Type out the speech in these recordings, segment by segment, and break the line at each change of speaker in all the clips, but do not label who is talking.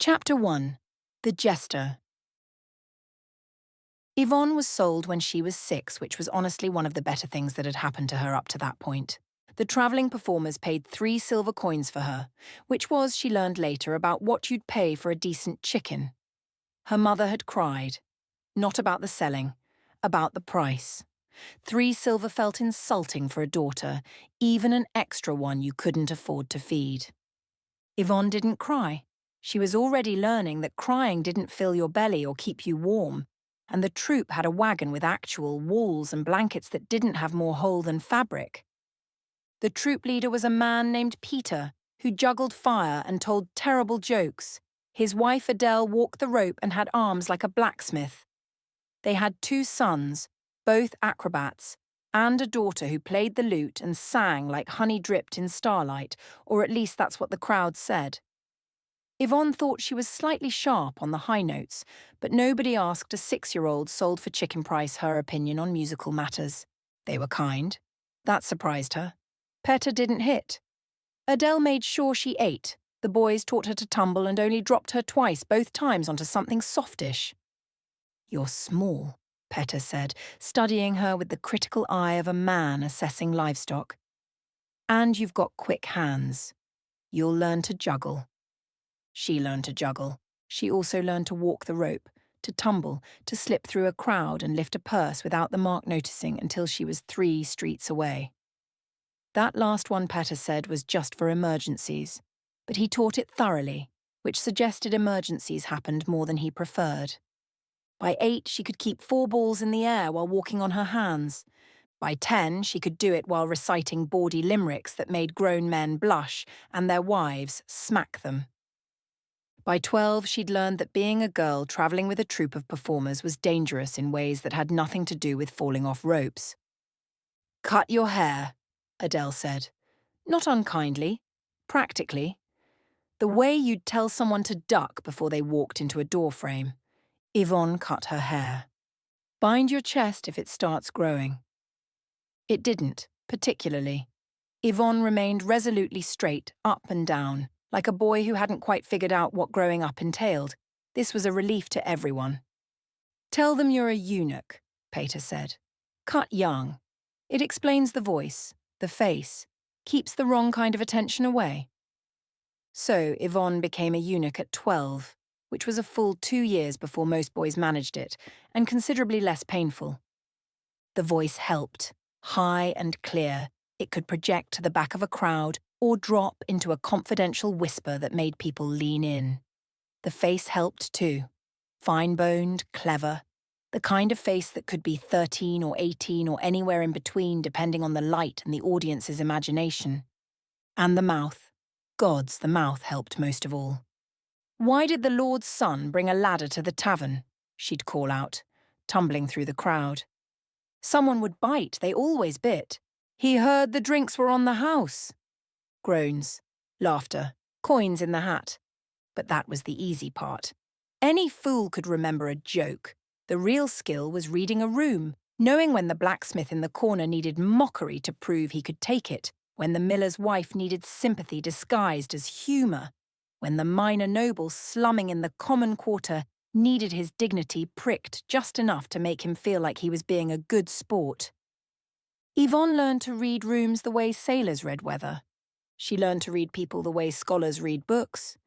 Chapter 1. The Jester. Yvonne was sold when she was 6, which was honestly one of the better things that had happened to her up to that point. The travelling performers paid 3 silver coins for her, which was, she learned later, about what you'd pay for a decent chicken. Her mother had cried. Not about the selling, about the price. 3 silver felt insulting for a daughter, even an extra one you couldn't afford to feed. Yvonne didn't cry. She was already learning that crying didn't fill your belly or keep you warm, and the troop had a wagon with actual walls and blankets that didn't have more hole than fabric. The troop leader was a man named Peter, who juggled fire and told terrible jokes. His wife Adele walked the rope and had arms like a blacksmith. They had 2 sons, both acrobats, and a daughter who played the lute and sang like honey dripped in starlight, or at least that's what the crowd said. Yvonne thought she was slightly sharp on the high notes, but nobody asked a 6-year-old sold for chicken price her opinion on musical matters. They were kind. That surprised her. Peta didn't hit. Adele made sure she ate. The boys taught her to tumble and only dropped her twice, both times onto something softish. "You're small," Peta said, studying her with the critical eye of a man assessing livestock. "And you've got quick hands. You'll learn to juggle." She learned to juggle. She also learned to walk the rope, to tumble, to slip through a crowd and lift a purse without the mark noticing until she was 3 streets away. That last one, Peta said, was just for emergencies, but he taught it thoroughly, which suggested emergencies happened more than he preferred. By 8, she could keep 4 balls in the air while walking on her hands. By 10, she could do it while reciting bawdy limericks that made grown men blush and their wives smack them. By 12, she'd learned that being a girl travelling with a troupe of performers was dangerous in ways that had nothing to do with falling off ropes. "Cut your hair," Adele said. Not unkindly, practically. The way you'd tell someone to duck before they walked into a doorframe. Yvonne cut her hair. "Bind your chest if it starts growing." It didn't, particularly. Yvonne remained resolutely straight, up and down, like a boy who hadn't quite figured out what growing up entailed. This was a relief to everyone. "Tell them you're a eunuch," Peter said. "Cut young. It explains the voice, the face, keeps the wrong kind of attention away." So Yvonne became a eunuch at 12, which was a full 2 years before most boys managed it, and considerably less painful. The voice helped, high and clear. It could project to the back of a crowd or drop into a confidential whisper that made people lean in. The face helped too. Fine-boned, clever. The kind of face that could be 13 or 18 or anywhere in between depending on the light and the audience's imagination. And the mouth. Gods, the mouth helped most of all. "Why did the Lord's son bring a ladder to the tavern?" she'd call out, tumbling through the crowd. "Someone would bite, they always bit. He heard the drinks were on the house." Groans, laughter, coins in the hat. But that was the easy part. Any fool could remember a joke. The real skill was reading a room, knowing when the blacksmith in the corner needed mockery to prove he could take it, when the miller's wife needed sympathy disguised as humour, when the minor noble slumming in the common quarter needed his dignity pricked just enough to make him feel like he was being a good sport. Yvonne learned to read rooms the way sailors read weather. She learned to read people the way scholars read books.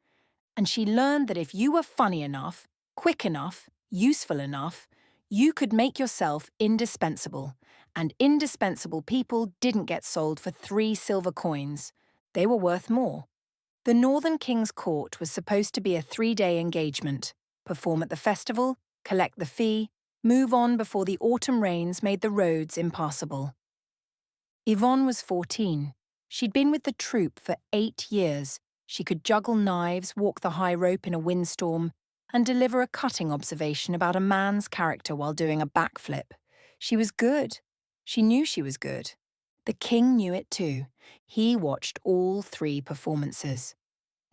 And she learned that if you were funny enough, quick enough, useful enough, you could make yourself indispensable. And indispensable people didn't get sold for 3 silver coins. They were worth more. The Northern King's Court was supposed to be a 3-day engagement. Perform at the festival, collect the fee, move on before the autumn rains made the roads impassable. Yvonne was 14. She'd been with the troupe for 8 years. She could juggle knives, walk the high rope in a windstorm, and deliver a cutting observation about a man's character while doing a backflip. She was good. She knew she was good. The king knew it too. He watched all 3 performances.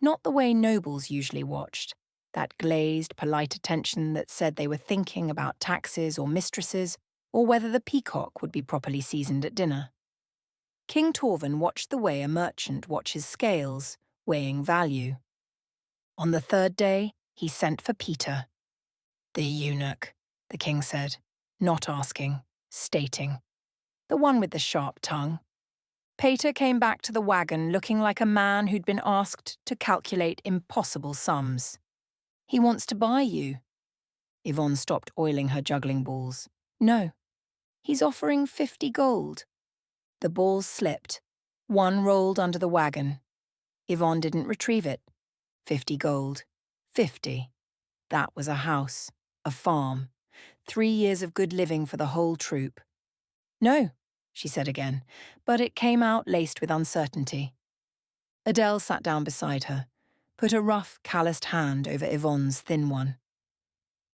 Not the way nobles usually watched, that glazed, polite attention that said they were thinking about taxes or mistresses, or whether the peacock would be properly seasoned at dinner. King Torvin watched the way a merchant watches scales, weighing value. On the third day, he sent for Peter. "The eunuch," the king said, not asking, stating. "The one with the sharp tongue." Peter came back to the wagon looking like a man who'd been asked to calculate impossible sums. "He wants to buy you." Yvonne stopped oiling her juggling balls. "No. He's offering 50 gold. The balls slipped. One rolled under the wagon. Yvonne didn't retrieve it. 50 gold. 50. That was a house, a farm, 3 years of good living for the whole troop. "No," she said again, but it came out laced with uncertainty. Adele sat down beside her, put a rough, calloused hand over Yvonne's thin one.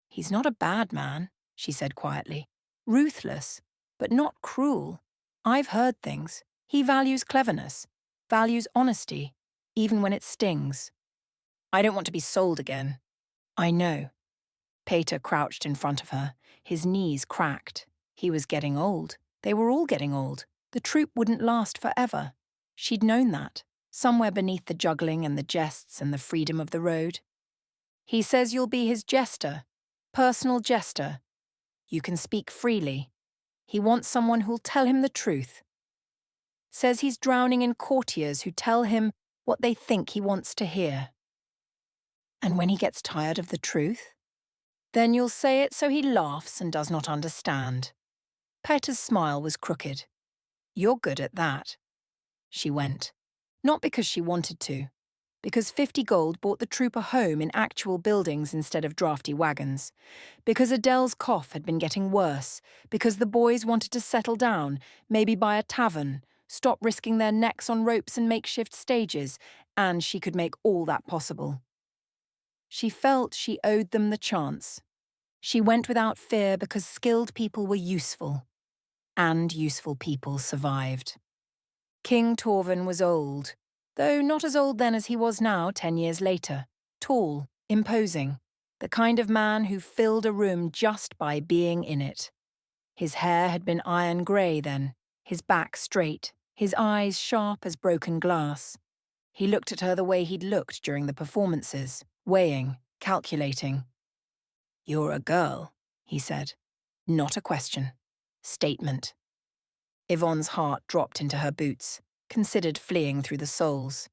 "He's not a bad man," she said quietly. "Ruthless, but not cruel. I've heard things. He values cleverness, values honesty, even when it stings. I don't want to be sold again." "I know." Peter crouched in front of her, his knees cracked. He was getting old. They were all getting old. The troop wouldn't last forever. She'd known that, somewhere beneath the juggling and the jests and the freedom of the road. "He says you'll be his jester, personal jester. You can speak freely. He wants someone who'll tell him the truth. Says he's drowning in courtiers who tell him what they think he wants to hear. And when he gets tired of the truth, then you'll say it so he laughs and does not understand." Peter's smile was crooked. "You're good at that." She went. Not because she wanted to, because 50 gold bought the troop a home in actual buildings instead of drafty wagons, because Adele's cough had been getting worse, because the boys wanted to settle down, maybe buy a tavern, stop risking their necks on ropes and makeshift stages, and she could make all that possible. She felt she owed them the chance. She went without fear because skilled people were useful, and useful people survived. King Torvin was old, though not as old then as he was now 10 years later. Tall, imposing, the kind of man who filled a room just by being in it. His hair had been iron grey then, his back straight, his eyes sharp as broken glass. He looked at her the way he'd looked during the performances, weighing, calculating. "You're a girl," he said. Not a question. Statement. Yvonne's heart dropped into her boots, considered fleeing through the soles.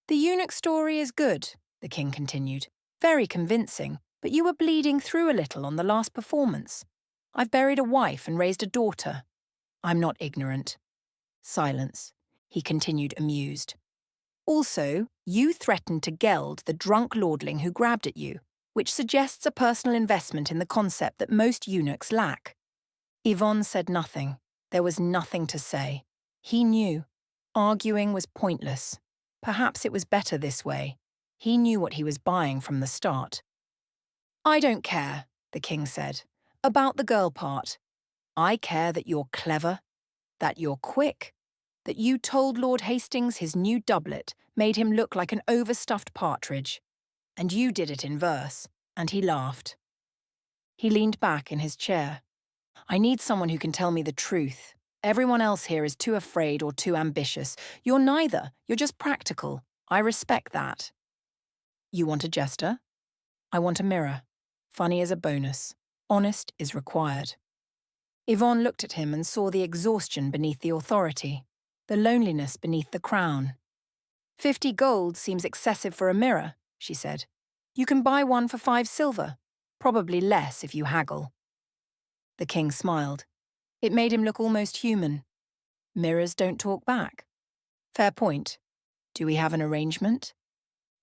"The eunuch story is good," the king continued. "Very convincing, but you were bleeding through a little on the last performance. I've buried a wife and raised a daughter. I'm not ignorant." Silence. He continued, amused. "Also, you threatened to geld the drunk lordling who grabbed at you, which suggests a personal investment in the concept that most eunuchs lack." Yvonne said nothing. There was nothing to say. He knew. Arguing was pointless. Perhaps it was better this way. He knew what he was buying from the start. "I don't care," the king said, "about the girl part. I care that you're clever, that you're quick, that you told Lord Hastings his new doublet made him look like an overstuffed partridge. And you did it in verse." And he laughed. He leaned back in his chair. "I need someone who can tell me the truth. Everyone else here is too afraid or too ambitious. You're neither. You're just practical. I respect that." "You want a jester?" "I want a mirror. Funny is a bonus. Honest is required." Yvonne looked at him and saw the exhaustion beneath the authority, the loneliness beneath the crown. 50 gold seems excessive for a mirror," she said. "You can buy one for 5 silver. Probably less if you haggle." The king smiled. It made him look almost human. Mirrors don't talk back. Fair point. Do we have an arrangement?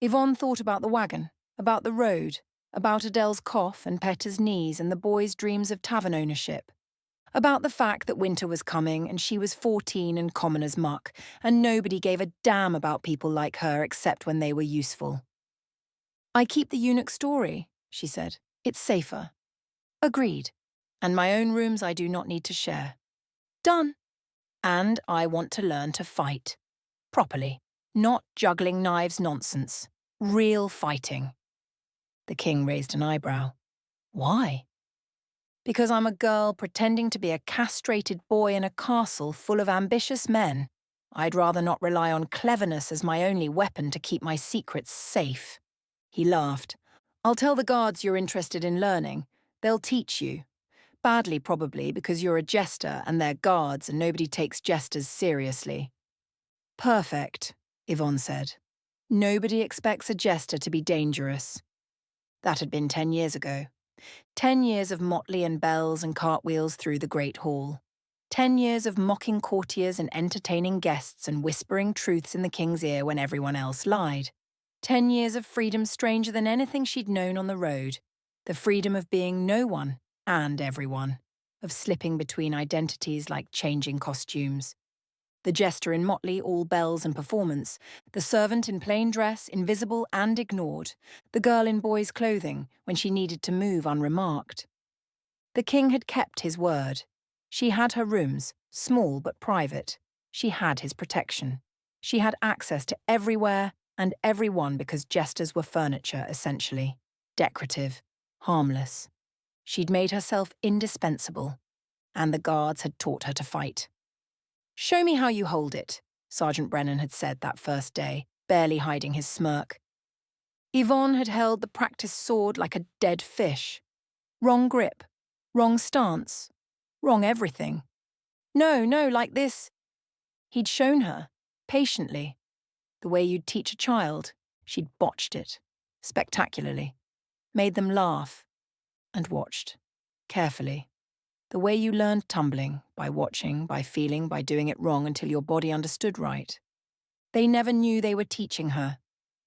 Yvonne thought about the wagon, about the road, about Adele's cough and Peter's knees and the boys' dreams of tavern ownership, about the fact that winter was coming and she was 14 and common as muck, and nobody gave a damn about people like her except when they were useful. "I keep the eunuch story," she said. "It's safer." "Agreed. And my own rooms I do not need to share." "Done." "And I want to learn to fight. Properly. Not juggling knives nonsense. Real fighting." The king raised an eyebrow. "Why?" "Because I'm a girl pretending to be a castrated boy in a castle full of ambitious men. I'd rather not rely on cleverness as my only weapon to keep my secrets safe." He laughed. "I'll tell the guards you're interested in learning. They'll teach you. Badly, probably, because you're a jester and they're guards and nobody takes jesters seriously." "Perfect," Yvonne said. "Nobody expects a jester to be dangerous." That had been 10 years ago. 10 years of motley and bells and cartwheels through the great hall. 10 years of mocking courtiers and entertaining guests and whispering truths in the king's ear when everyone else lied. 10 years of freedom stranger than anything she'd known on the road. The freedom of being no one and everyone. Of slipping between identities like changing costumes. The jester in motley, all bells and performance, the servant in plain dress, invisible and ignored, the girl in boy's clothing when she needed to move unremarked. The king had kept his word. She had her rooms, small but private. She had his protection. She had access to everywhere and everyone because jesters were furniture, essentially. Decorative, harmless. She'd made herself indispensable, and the guards had taught her to fight. "Show me how you hold it," Sergeant Brennan had said that first day, barely hiding his smirk. Yvonne had held the practiced sword like a dead fish. Wrong grip, wrong stance, wrong everything. No, like this. He'd shown her, patiently. The way you'd teach a child, she'd botched it, spectacularly. Made them laugh, and watched, carefully. The way you learned tumbling, by watching, by feeling, by doing it wrong until your body understood right. They never knew they were teaching her.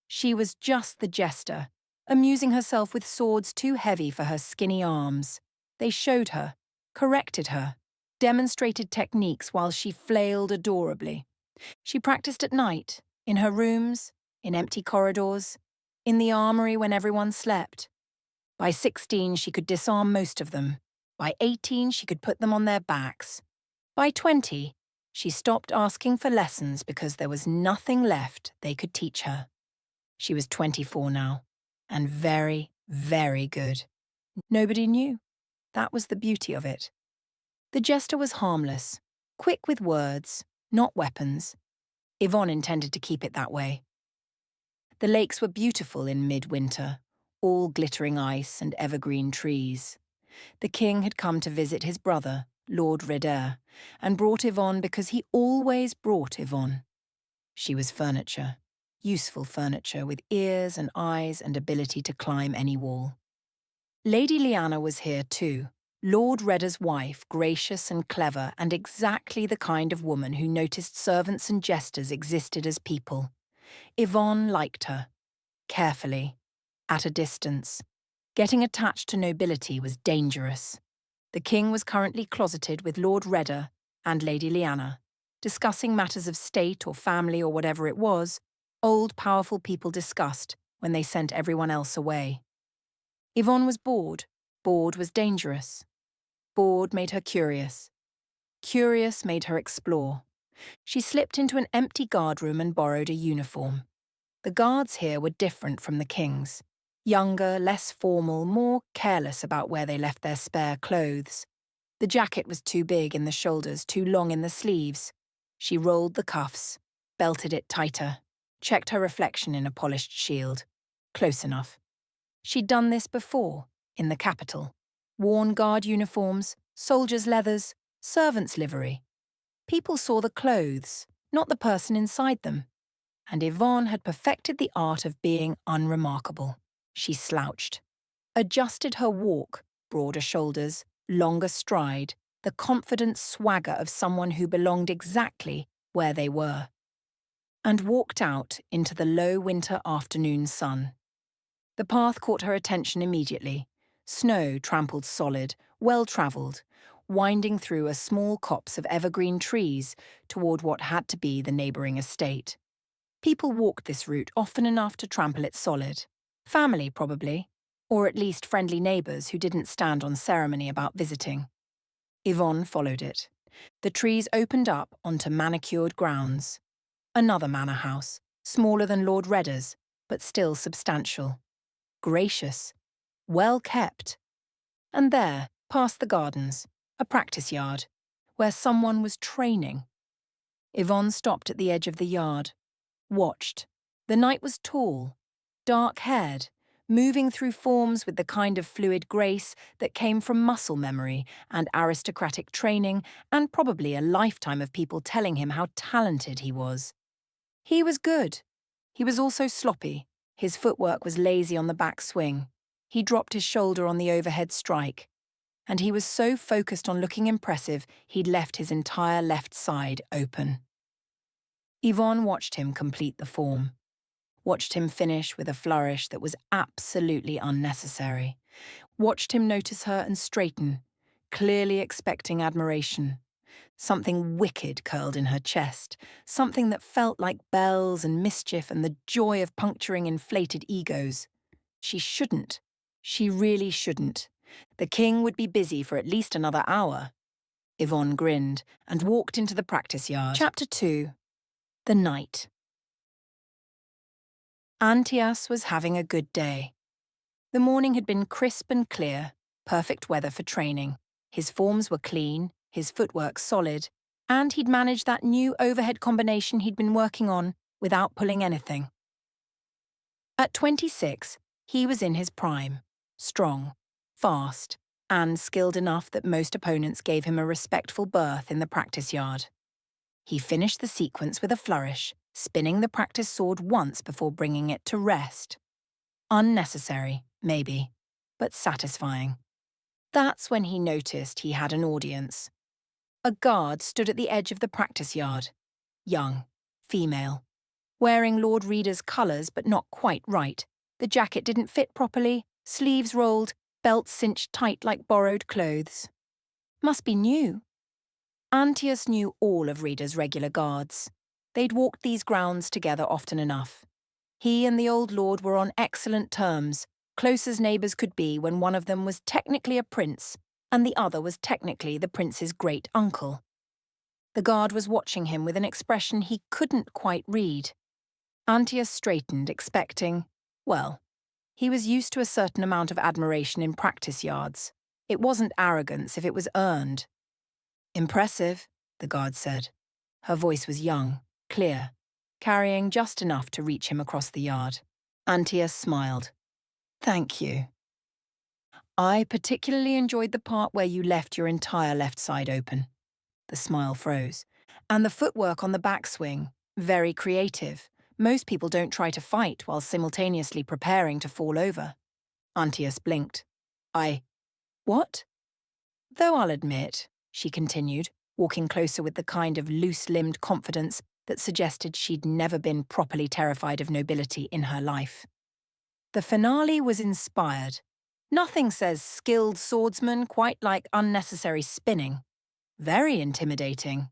She was just the jester, amusing herself with swords too heavy for her skinny arms. They showed her, corrected her, demonstrated techniques while she flailed adorably. She practiced at night, in her rooms, in empty corridors, in the armory when everyone slept. By 16, she could disarm most of them. By 18, she could put them on their backs. By 20, she stopped asking for lessons because there was nothing left they could teach her. She was 24 now, and very, very good. Nobody knew. That was the beauty of it. The jester was harmless, quick with words, not weapons. Yvonne intended to keep it that way. The lakes were beautiful in midwinter, all glittering ice and evergreen trees. The king had come to visit his brother, Lord Redder, and brought Yvonne because he always brought Yvonne. She was furniture, useful furniture with ears and eyes and ability to climb any wall. Lady Lyanna was here too, Lord Redder's wife, gracious and clever and exactly the kind of woman who noticed servants and jesters existed as people. Yvonne liked her, carefully, at a distance. Getting attached to nobility was dangerous. The king was currently closeted with Lord Redder and Lady Lyanna, discussing matters of state or family or whatever it was, old powerful people discussed when they sent everyone else away. Yvonne was bored. Bored was dangerous. Bored made her curious. Curious made her explore. She slipped into an empty guardroom and borrowed a uniform. The guards here were different from the king's. Younger, less formal, more careless about where they left their spare clothes. The jacket was too big in the shoulders, too long in the sleeves. She rolled the cuffs, belted it tighter, checked her reflection in a polished shield. Close enough. She'd done this before, in the capital. Worn guard uniforms, soldiers' leathers, servants' livery. People saw the clothes, not the person inside them. And Yvonne had perfected the art of being unremarkable. She slouched, adjusted her walk, broader shoulders, longer stride, the confident swagger of someone who belonged exactly where they were, and walked out into the low winter afternoon sun. The path caught her attention immediately. Snow trampled solid, well-travelled, winding through a small copse of evergreen trees toward what had to be the neighbouring estate. People walked this route often enough to trample it solid. Family, probably, or at least friendly neighbours who didn't stand on ceremony about visiting. Yvonne followed it. The trees opened up onto manicured grounds. Another manor house, smaller than Lord Redder's, but still substantial. Gracious. Well kept. And there, past the gardens, a practice yard, where someone was training. Yvonne stopped at the edge of the yard. Watched. The knight was tall, dark-haired, moving through forms with the kind of fluid grace that came from muscle memory and aristocratic training and probably a lifetime of people telling him how talented he was. He was good. He was also sloppy. His footwork was lazy on the back swing. He dropped his shoulder on the overhead strike. And he was so focused on looking impressive, he'd left his entire left side open. Yvonne watched him complete the form. Watched him finish with a flourish that was absolutely unnecessary. Watched him notice her and straighten, clearly expecting admiration. Something wicked curled in her chest, something that felt like bells and mischief and the joy of puncturing inflated egos. She shouldn't. She really shouldn't. The king would be busy for at least another hour. Yvonne grinned and walked into the practice yard. Chapter 2. The Night. Antias was having a good day. The morning had been crisp and clear, perfect weather for training. His forms were clean, his footwork solid, and he'd managed that new overhead combination he'd been working on without pulling anything. At 26, he was in his prime, strong, fast, and skilled enough that most opponents gave him a respectful berth in the practice yard. He finished the sequence with a flourish, spinning the practice sword once before bringing it to rest. Unnecessary, maybe, but satisfying. That's when he noticed he had an audience. A guard stood at the edge of the practice yard. Young, female. Wearing Lord Reader's colours, but not quite right. The jacket didn't fit properly, sleeves rolled, belt cinched tight like borrowed clothes. Must be new. Antias knew all of Reader's regular guards. They'd walked these grounds together often enough. He and the old lord were on excellent terms, close as neighbours could be when one of them was technically a prince and the other was technically the prince's great-uncle. The guard was watching him with an expression he couldn't quite read. Antias straightened, expecting, well, he was used to a certain amount of admiration in practice yards. It wasn't arrogance if it was earned. Impressive, the guard said. Her voice was young, clear, carrying just enough to reach him across the yard. Antias smiled. Thank you. I particularly enjoyed the part where you left your entire left side open. The smile froze. And the footwork on the backswing, very creative. Most people don't try to fight while simultaneously preparing to fall over. Antias blinked. What? Though I'll admit, she continued, walking closer with the kind of loose-limbed confidence that suggested she'd never been properly terrified of nobility in her life. The finale was inspired. Nothing says skilled swordsman quite like unnecessary spinning. Very intimidating.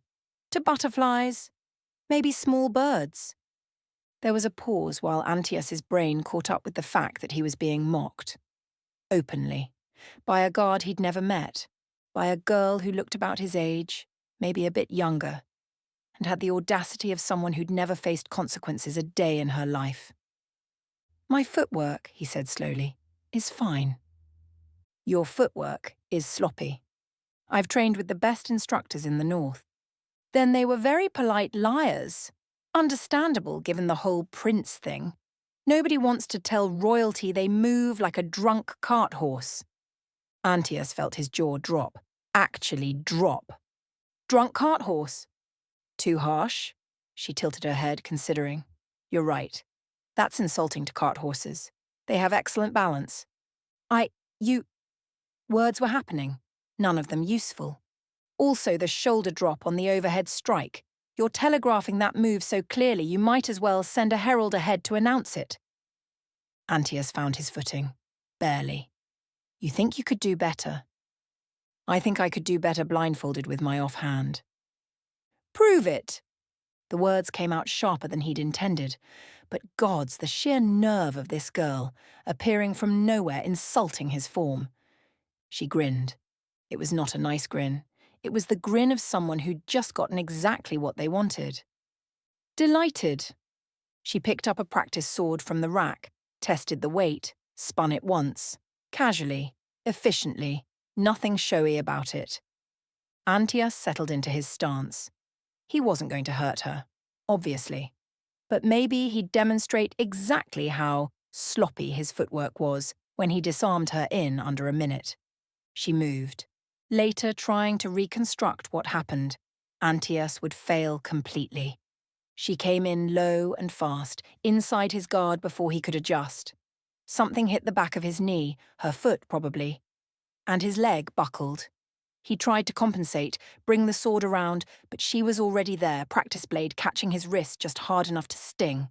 To butterflies, maybe small birds. There was a pause while Antias's brain caught up with the fact that he was being mocked. Openly. By a guard he'd never met. By a girl who looked about his age, maybe a bit younger, and had the audacity of someone who'd never faced consequences a day in her life. My footwork, he said slowly, is fine. Your footwork is sloppy. I've trained with the best instructors in the north. Then they were very polite liars. Understandable given the whole prince thing. Nobody wants to tell royalty they move like a drunk cart horse. Antias felt his jaw drop. Actually drop. Drunk cart horse. Too harsh? She tilted her head, considering. You're right. That's insulting to cart horses. They have excellent balance. Words were happening. None of them useful. Also the shoulder drop on the overhead strike. You're telegraphing that move so clearly you might as well send a herald ahead to announce it. Antias found his footing. Barely. You think you could do better? I think I could do better blindfolded with my offhand. Prove it! The words came out sharper than he'd intended. But gods, the sheer nerve of this girl, appearing from nowhere, insulting his form. She grinned. It was not a nice grin. It was the grin of someone who'd just gotten exactly what they wanted. Delighted. She picked up a practice sword from the rack, tested the weight, spun it once. Casually, efficiently, nothing showy about it. Antias settled into his stance. He wasn't going to hurt her, obviously. But maybe he'd demonstrate exactly how sloppy his footwork was when he disarmed her in under a minute. She moved. Later, trying to reconstruct what happened, Antias would fail completely. She came in low and fast, inside his guard before he could adjust. Something hit the back of his knee, her foot probably, and his leg buckled. He tried to compensate, bring the sword around, but she was already there, practice blade catching his wrist just hard enough to sting.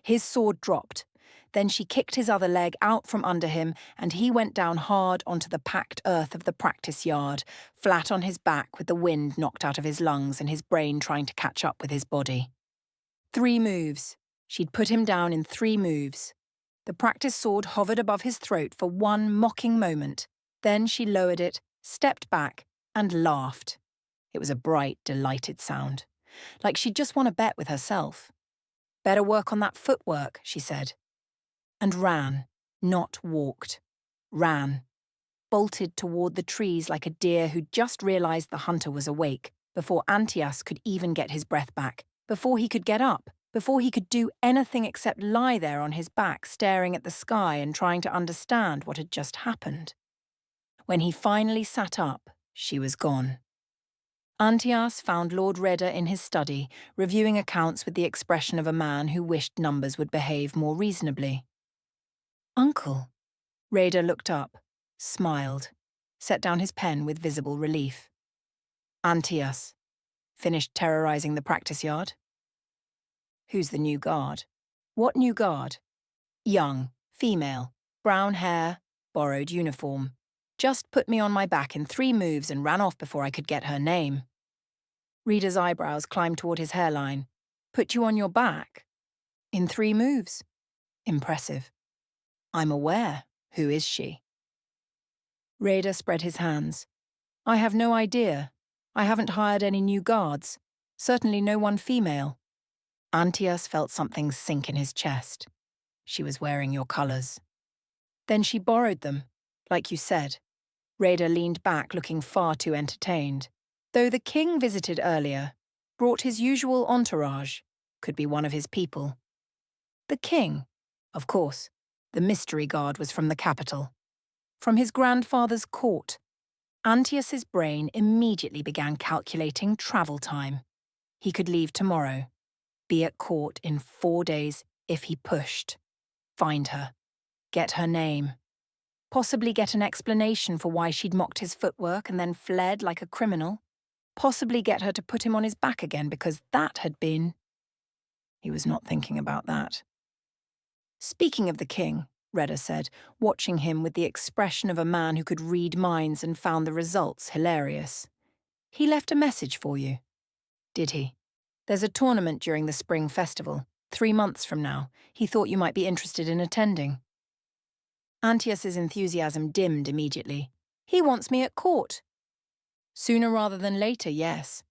His sword dropped. Then she kicked his other leg out from under him, and he went down hard onto the packed earth of the practice yard, flat on his back with the wind knocked out of his lungs and his brain trying to catch up with his body. 3 moves. She'd put him down in 3 moves. The practice sword hovered above his throat for one mocking moment. Then she lowered it, stepped back, and laughed. It was a bright, delighted sound, like she'd just won a bet with herself. "Better work on that footwork," she said. And ran, not walked. Ran. Bolted toward the trees like a deer who'd just realized the hunter was awake, before Antias could even get his breath back, before he could get up, before he could do anything except lie there on his back staring at the sky and trying to understand what had just happened. When he finally sat up, she was gone. Antias found Lord Reda in his study, reviewing accounts with the expression of a man who wished numbers would behave more reasonably. "Uncle." Reda looked up, smiled, set down his pen with visible relief. "Antias. Finished terrorizing the practice yard?" "Who's the new guard?" "What new guard?" "Young, female, brown hair, borrowed uniform. Just put me on my back in 3 moves and ran off before I could get her name." Reda's eyebrows climbed toward his hairline. "Put you on your back?" "In 3 moves." "Impressive." "I'm aware. Who is she?" Reda spread his hands. "I have no idea. I haven't hired any new guards. Certainly no one female." Antias felt something sink in his chest. "She was wearing your colours." "Then she borrowed them, like you said." Reda leaned back, looking far too entertained. "Though the king visited earlier, brought his usual entourage. Could be one of his people." "The king?" "Of course. The mystery guard was from the capital. From his grandfather's court." Antias's brain immediately began calculating travel time. He could leave tomorrow. Be at court in 4 days if he pushed. Find her. Get her name. Possibly get an explanation for why she'd mocked his footwork and then fled like a criminal. Possibly get her to put him on his back again because that had been... He was not thinking about that. "Speaking of the king," Reda said, watching him with the expression of a man who could read minds and found the results hilarious. "He left a message for you." "Did he?" "There's a tournament during the spring festival, 3 months from now. He thought you might be interested in attending." Antias's enthusiasm dimmed immediately. "He wants me at court." "Sooner rather than later, yes."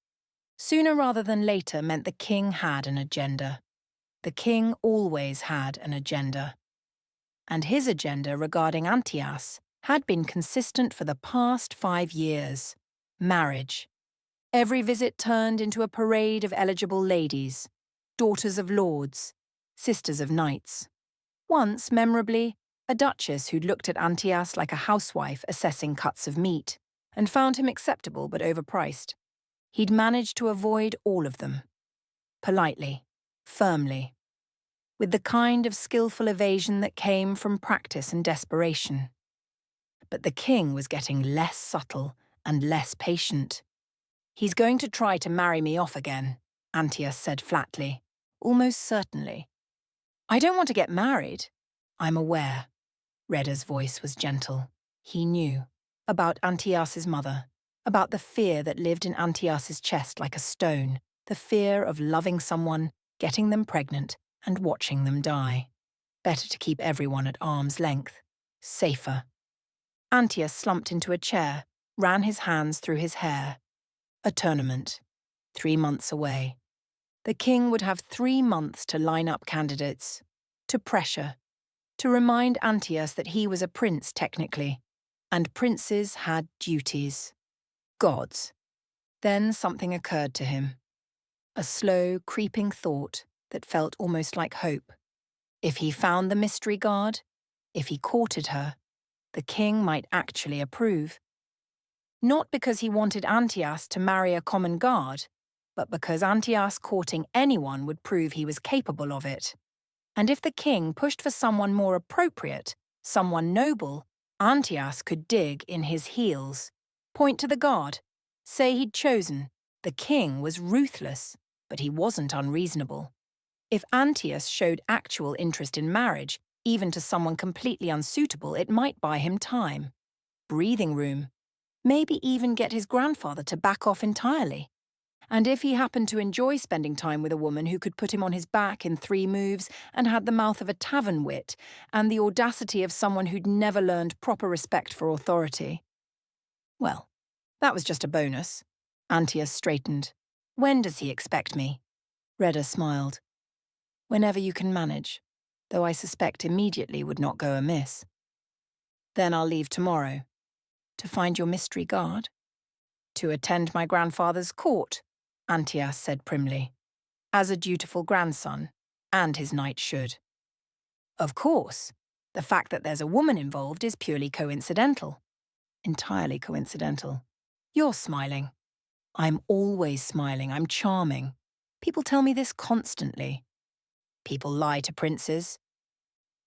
Sooner rather than later meant the king had an agenda. The king always had an agenda. And his agenda regarding Antias had been consistent for the past 5 years. Marriage. Every visit turned into a parade of eligible ladies, daughters of lords, sisters of knights. Once, memorably, a duchess who'd looked at Antias like a housewife assessing cuts of meat, and found him acceptable but overpriced. He'd managed to avoid all of them. Politely, firmly, with the kind of skillful evasion that came from practice and desperation. But the king was getting less subtle and less patient. "He's going to try to marry me off again," Antias said flatly, almost certainly. "I don't want to get married." "I'm aware." Reda's voice was gentle. He knew. About Antias's mother. About the fear that lived in Antias's chest like a stone. The fear of loving someone, getting them pregnant, and watching them die. Better to keep everyone at arm's length. Safer. Antias slumped into a chair, ran his hands through his hair. A tournament. 3 months away. The king would have 3 months to line up candidates. To pressure. To remind Antias that he was a prince, technically. And princes had duties. Gods. Then something occurred to him. A slow, creeping thought that felt almost like hope. If he found the mystery guard, if he courted her, the king might actually approve. Not because he wanted Antias to marry a common guard, but because Antias courting anyone would prove he was capable of it. And if the king pushed for someone more appropriate, someone noble, Antias could dig in his heels, point to the guard, say he'd chosen. The king was ruthless, but he wasn't unreasonable. If Antias showed actual interest in marriage, even to someone completely unsuitable, it might buy him time, breathing room, maybe even get his grandfather to back off entirely. And if he happened to enjoy spending time with a woman who could put him on his back in 3 moves and had the mouth of a tavern wit and the audacity of someone who'd never learned proper respect for authority, well, that was just a bonus. Antias straightened. When does he expect me? Reda smiled. Whenever you can manage, though I suspect immediately would not go amiss. Then I'll leave tomorrow. To find your mystery guard? To attend my grandfather's court, Antias said primly, as a dutiful grandson, and his knight should. Of course, the fact that there's a woman involved is purely coincidental. Entirely coincidental. You're smiling. I'm always smiling, I'm charming. People tell me this constantly. People lie to princes.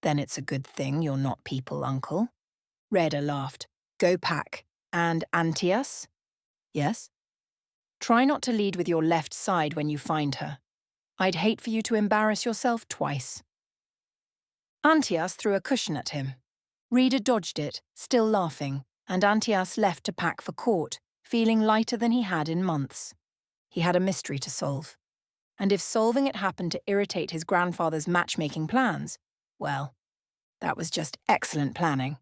Then it's a good thing you're not people, uncle. Reda laughed. Go pack. And Antias? Yes? Try not to lead with your left side when you find her. I'd hate for you to embarrass yourself twice. Antias threw a cushion at him. Reda dodged it, still laughing, and Antias left to pack for court, feeling lighter than he had in months. He had a mystery to solve. And if solving it happened to irritate his grandfather's matchmaking plans, well, that was just excellent planning.